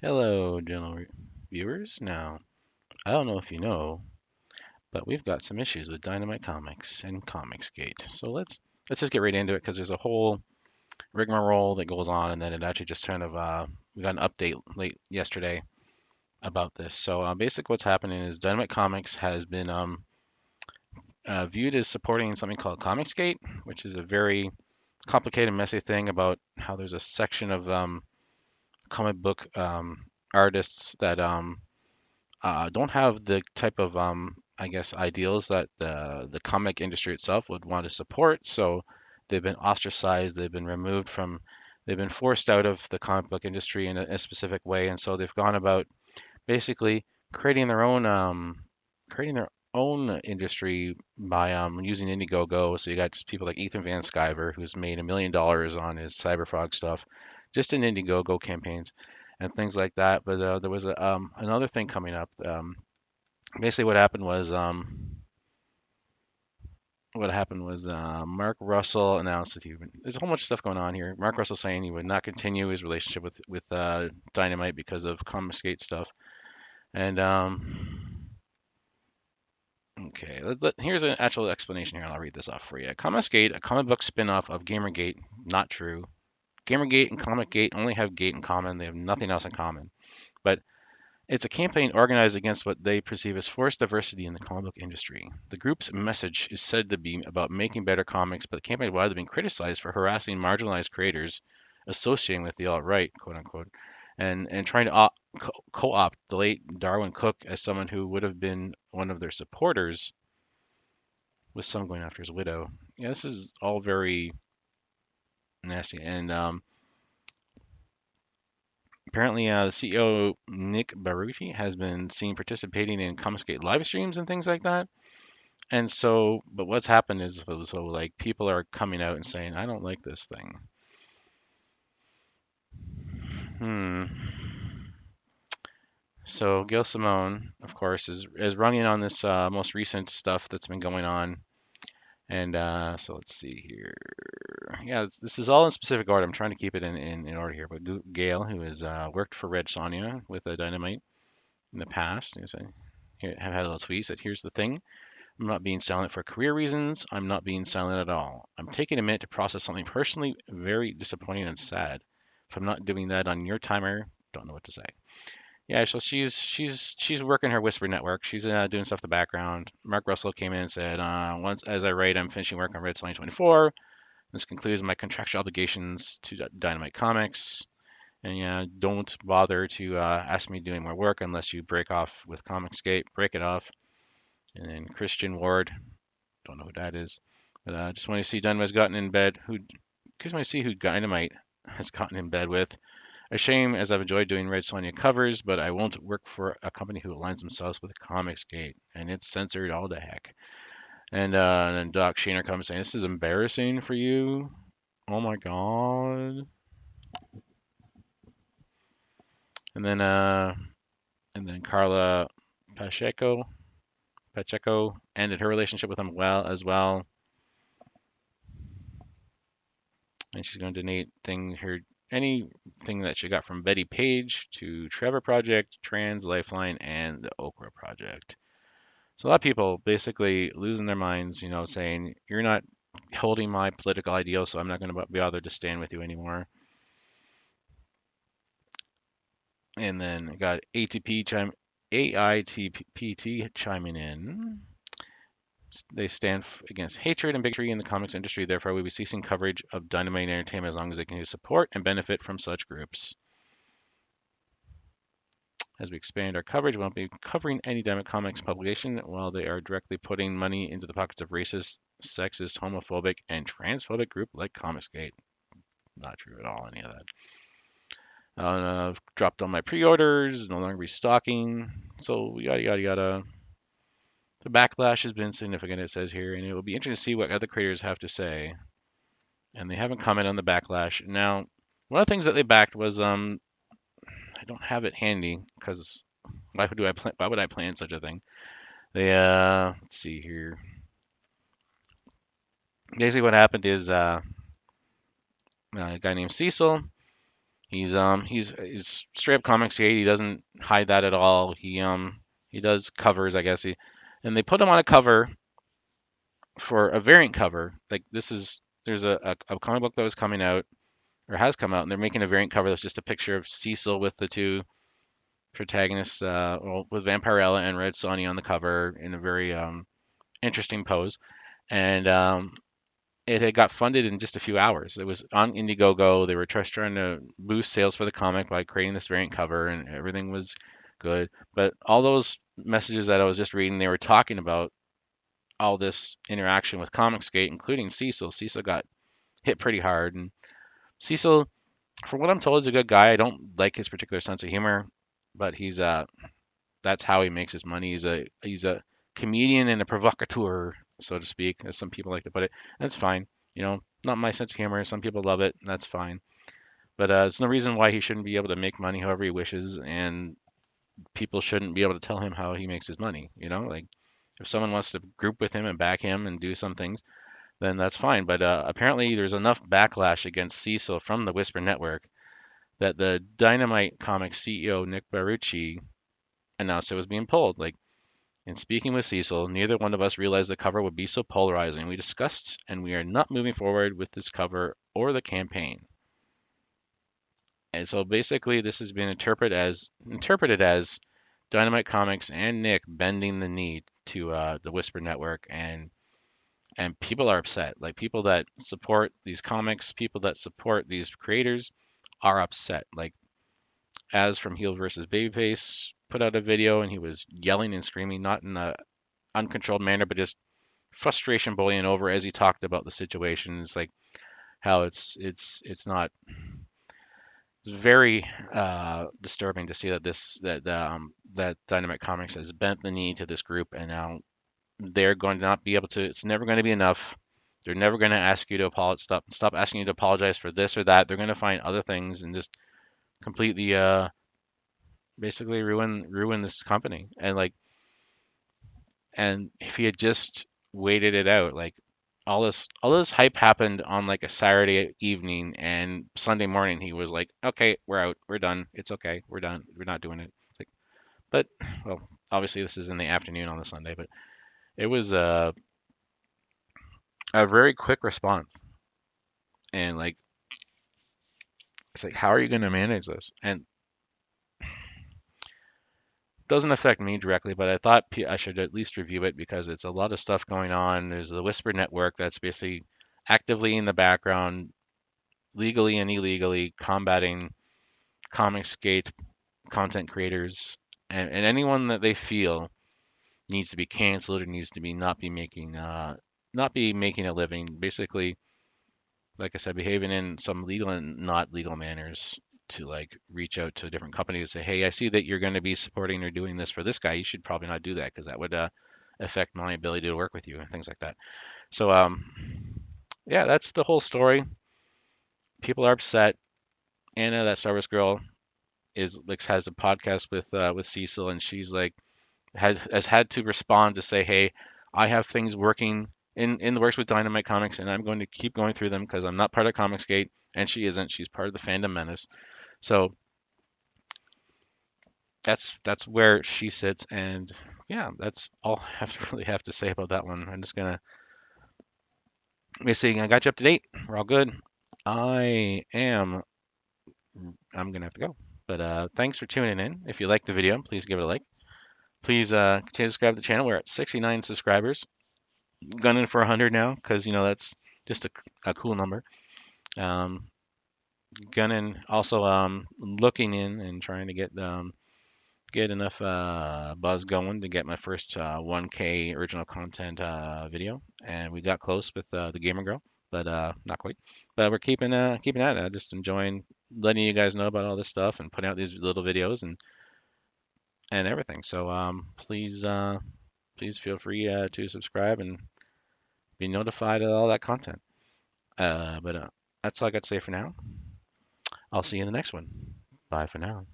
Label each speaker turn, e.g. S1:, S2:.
S1: Hello, general viewers. Now, I don't know if you know, but we've got some issues with Dynamite Comics and Comicsgate. So let's just get right into it because there's a whole rigmarole that goes on, and then it actually just kind of we got an update late yesterday about this. So basically, what's happening is Dynamite Comics has been viewed as supporting something called Comicsgate, which is a very complicated, messy thing about how there's a section of comic book artists that don't have the type of I guess ideals that the comic industry itself would want to support. So they've been ostracized, they've been removed from, they've been forced out of the comic book industry in a specific way, and so they've gone about basically creating their own industry by using Indiegogo. So you got just people like Ethan Van Sciver, who's made $1 million on his Cyberfrog stuff, just in Indiegogo campaigns and things like that. But there was another thing coming up. Basically, what happened was Mark Russell announced that there's a whole bunch of stuff going on here. Mark Russell saying he would not continue his relationship with Dynamite because of Comicsgate stuff. And okay, here's an actual explanation here, and I'll read this off for you. Comicsgate, a comic book spin-off of Gamergate, not true. Gamergate and Comicgate only have gate in common. They have nothing else in common. But it's a campaign organized against what they perceive as forced diversity in the comic book industry. The group's message is said to be about making better comics, but the campaign has widely been criticized for harassing marginalized creators associating with the alt-right, quote unquote, and trying to co-opt the late Darwin Cook as someone who would have been one of their supporters, with some going after his widow. Yeah, this is all very nasty. And apparently, the CEO Nick Barucci has been seen participating in Comicsgate live streams and things like that. And so, but what's happened is, so like people are coming out and saying, I don't like this thing. Hmm. So Gail Simone, of course, is running on this most recent stuff that's been going on. And so let's see here. Yeah, this is all in specific order. I'm trying to keep it in order here. But Gail, who has worked for Red Sonja with Dynamite in the past, have had a little tweet that here's the thing. I'm not being silent for career reasons. I'm not being silent at all. I'm taking a minute to process something personally very disappointing and sad. If I'm not doing that on your timer, don't know what to say. Yeah, so she's working her Whisper network. She's doing stuff in the background. Mark Russell came in and said, once as I write, I'm finishing work on Red 2024. This concludes my contractual obligations to Dynamite Comics. And yeah, don't bother to ask me to do any more work unless you break off with Comicsgate. Break it off. And then Christian Ward, don't know who that is, but just want to see Dynamite's gotten in bed. Just want to see who Dynamite has gotten in bed with. A shame, as I've enjoyed doing Red Sonja covers, but I won't work for a company who aligns themselves with Comicsgate, and it's censored all the heck. And then Doc Shaner comes saying, "This is embarrassing for you. Oh my god." And then uh, and then Carla Pacheco Pacheco ended her relationship with him well, and she's going to donate anything that she got from Betty Page to Trevor Project, Trans Lifeline, and the Okra Project. So a lot of people basically losing their minds, saying you're not holding my political ideals, so I'm not going to be bothered to stand with you anymore. And then I got AITPT chiming in. They stand against hatred and bigotry in the comics industry. Therefore, we'll be ceasing coverage of Dynamite Entertainment as long as they can support and benefit from such groups. As we expand our coverage, we won't be covering any Dynamite Comics publication while they are directly putting money into the pockets of racist, sexist, homophobic, and transphobic group like Comicsgate. Not true at all, any of that. I've dropped all my pre-orders, no longer restocking. So yada yada yada. The backlash has been significant, it says here, and it will be interesting to see what other creators have to say. And they haven't commented on the backlash. Now, one of the things that they backed was I don't have it handy because why would I plan such a thing? They let's see here. Basically, what happened is a guy named Cecil He's straight up comics skate. He doesn't hide that at all. He does covers, I guess. And they put him on a cover for a variant cover. Like this is there's a comic book that was coming out or has come out, and they're making a variant cover that's just a picture of Cecil with the two protagonists, well, with Vampirella and Red Sonny on the cover in a very interesting pose. And it had got funded in just a few hours. It was on Indiegogo. They were just trying to boost sales for the comic by creating this variant cover, and everything was good. But all those messages that I was just reading, they were talking about all this interaction with Comicsgate, including Cecil. Cecil got hit pretty hard, and Cecil, from what I'm told, is a good guy. I don't like his particular sense of humor, but he's that's how he makes his money. He's a comedian and a provocateur, so to speak, as some people like to put it. That's fine. Not my sense of humor. Some people love it. That's fine. But it's no reason why he shouldn't be able to make money however he wishes, and people shouldn't be able to tell him how he makes his money. Like if someone wants to group with him and back him and do some things, then that's fine. But apparently, there's enough backlash against Cecil from the Whisper Network that the Dynamite Comics CEO Nick Barucci announced it was being pulled. Like, in speaking with Cecil, neither one of us realized the cover would be so polarizing. We discussed, and we are not moving forward with this cover or the campaign. And so basically, this has been interpreted as Dynamite Comics and Nick bending the knee to the Whisper Network, and people are upset. Like people that support these comics, people that support these creators, are upset. Like as from Heel versus Babyface put out a video, and he was yelling and screaming, not in a uncontrolled manner, but just frustration boiling over as he talked about the situation. It's like how it's not. It's very disturbing to see that Dynamite Comics has bent the knee to this group, and now they're going to not be able to. It's never going to be enough. They're never going to ask you to apologize. Stop asking you to apologize for this or that. They're going to find other things and just completely basically ruin this company. And if he had just waited it out, like all this hype happened on like a Saturday evening, and Sunday morning he was like, okay, we're out, we're done, it's okay, we're done, we're not doing it. It's like, but well, obviously this is in the afternoon on the Sunday, but it was a very quick response, and like it's like, how are you going to manage this? And it doesn't affect me directly, but I thought I should at least review it because it's a lot of stuff going on. There's the Whisper Network that's basically actively in the background, legally and illegally combating Comicsgate content creators, and anyone that they feel needs to be canceled or needs to be not be making a living. Basically, like I said, behaving in some legal and not legal manners to like reach out to different companies and say, hey, I see that you're going to be supporting or doing this for this guy. You should probably not do that because that would affect my ability to work with you and things like that. So yeah, that's the whole story. People are upset. Anna, that Star Wars girl, is like has a podcast with Cecil, and she's like has had to respond to say, hey, I have things working in the works with Dynamite Comics, and I'm going to keep going through them because I'm not part of Comicsgate, and she isn't. She's part of the fandom menace. So that's where she sits, and yeah, that's all I have to really have to say about that one. I'm just gonna basically I got you up to date. We're all good. I am I'm gonna have to go. But thanks for tuning in. If you liked the video, please give it a like. Please continue to subscribe to the channel. We're at 69 subscribers. Gunning for 100 now because that's just a cool number. Um, Gunning also looking in and trying to get enough buzz going to get my first 1K original content video, and we got close with the gamer girl, but not quite. But we're keeping at it. Just enjoying letting you guys know about all this stuff and putting out these little videos and everything. So please feel free to subscribe and be notified of all that content. But that's all I got to say for now. I'll see you in the next one. Bye for now.